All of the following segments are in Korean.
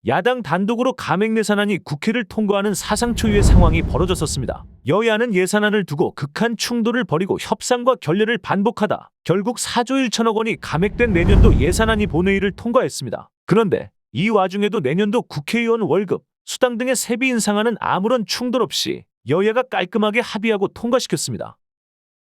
야당 단독으로 감액 예산안이 국회를 통과하는 사상 초유의 상황이 벌어졌었습니다. 여야는 예산안을 두고 극한 충돌을 벌이고 협상과 결례를 반복하다 결국 4조 1천억 원이 감액된 내년도 예산안이 본회의를 통과했습니다. 그런데 이 와중에도 내년도 국회의원 월급, 수당 등의 세비 인상안은 아무런 충돌 없이 여야가 깔끔하게 합의하고 통과시켰습니다.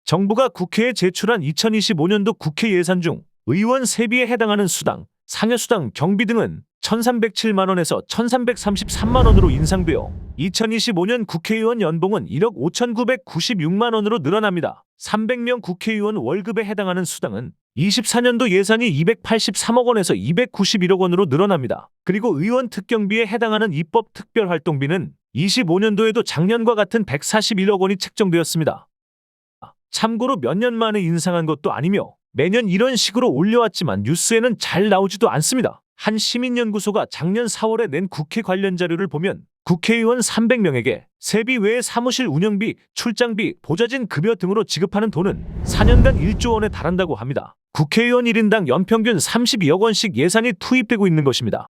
정부가 국회에 제출한 2025년도 국회 예산 중 의원 세비에 해당하는 수당, 상여수당, 경비 등은 1,307만 원에서 1,333만 원으로 인상되어 2025년 국회의원 연봉은 1억 5,996만 원으로 늘어납니다. 300명 국회의원 월급에 해당하는 수당은 24년도 예산이 283억 원에서 291억 원으로 늘어납니다. 그리고 의원 특경비에 해당하는 입법 특별활동비는 25년도에도 작년과 같은 141억 원이 책정되었습니다. 참고로 몇 년 만에 인상한 것도 아니며 매년 이런 식으로 올려왔지만 뉴스에는 잘 나오지도 않습니다. 한 시민연구소가 작년 4월에 낸 국회 관련 자료를 보면 국회의원 300명에게 세비 외에 사무실 운영비, 출장비, 보좌진 급여 등으로 지급하는 돈은 4년간 1조 원에 달한다고 합니다. 국회의원 1인당 연평균 32억 원씩 예산이 투입되고 있는 것입니다.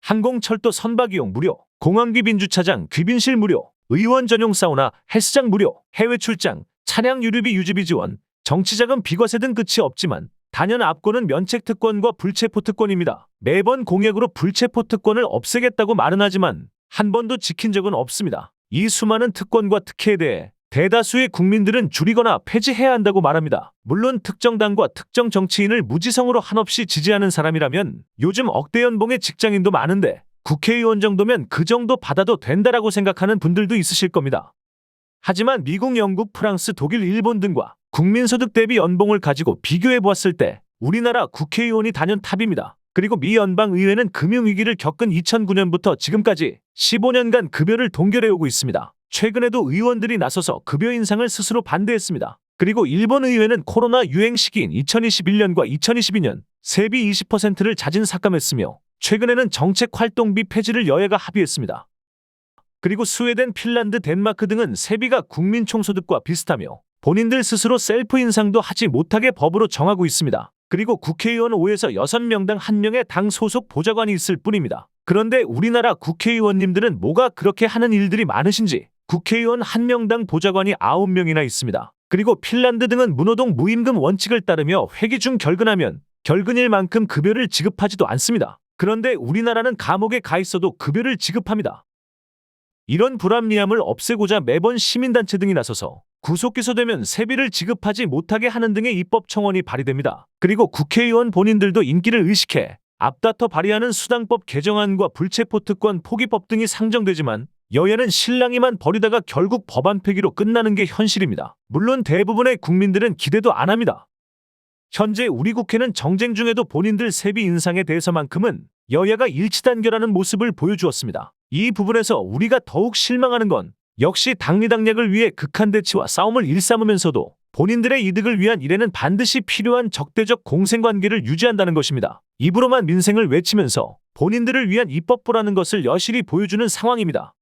항공철도 선박이용 무료, 공항 귀빈주차장 귀빈실 무료, 의원 전용 사우나, 헬스장 무료, 해외 출장, 차량 유류비 유지비 지원, 정치자금 비과세 등 끝이 없지만 단연 앞권은 면책 특권과 불체포 특권입니다. 매번 공약으로 불체포 특권을 없애겠다고 말은 하지만 한 번도 지킨 적은 없습니다. 이 수많은 특권과 특혜에 대해 대다수의 국민들은 줄이거나 폐지해야 한다고 말합니다. 물론 특정 당과 특정 정치인을 무지성으로 한없이 지지하는 사람이라면 요즘 억대 연봉의 직장인도 많은데 국회의원 정도면 그 정도 받아도 된다라고 생각하는 분들도 있으실 겁니다. 하지만 미국, 영국, 프랑스, 독일, 일본 등과 국민소득 대비 연봉을 가지고 비교해 보았을 때 우리나라 국회의원이 단연 탑입니다. 그리고 미 연방의회는 금융위기를 겪은 2009년부터 지금까지 15년간 급여를 동결해오고 있습니다. 최근에도 의원들이 나서서 급여 인상을 스스로 반대했습니다. 그리고 일본 의회는 코로나 유행 시기인 2021년과 2022년 세비 20%를 자진 삭감했으며 최근에는 정책 활동비 폐지를 여야가 합의했습니다. 그리고 스웨덴, 핀란드, 덴마크 등은 세비가 국민 총소득과 비슷하며 본인들 스스로 셀프 인상도 하지 못하게 법으로 정하고 있습니다. 그리고 국회의원 5에서 6명당 1명의 당 소속 보좌관이 있을 뿐입니다. 그런데 우리나라 국회의원님들은 뭐가 그렇게 하는 일들이 많으신지 국회의원 1명당 보좌관이 9명이나 있습니다. 그리고 핀란드 등은 무노동 무임금 원칙을 따르며 회기 중 결근하면 결근일만큼 급여를 지급하지도 않습니다. 그런데 우리나라는 감옥에 가 있어도 급여를 지급합니다. 이런 불합리함을 없애고자 매번 시민단체 등이 나서서 구속 기소되면 세비를 지급하지 못하게 하는 등의 입법 청원이 발의됩니다. 그리고 국회의원 본인들도 인기를 의식해 앞다퉈 발의하는 수당법 개정안과 불체포 특권 포기법 등이 상정되지만 여야는 실랑이만 벌이다가 결국 법안 폐기로 끝나는 게 현실입니다. 물론 대부분의 국민들은 기대도 안 합니다. 현재 우리 국회는 정쟁 중에도 본인들 세비 인상에 대해서만큼은 여야가 일치단결하는 모습을 보여주었습니다. 이 부분에서 우리가 더욱 실망하는 건 역시 당리당략을 위해 극한 대치와 싸움을 일삼으면서도 본인들의 이득을 위한 일에는 반드시 필요한 적대적 공생관계를 유지한다는 것입니다. 입으로만 민생을 외치면서 본인들을 위한 입법부라는 것을 여실히 보여주는 상황입니다.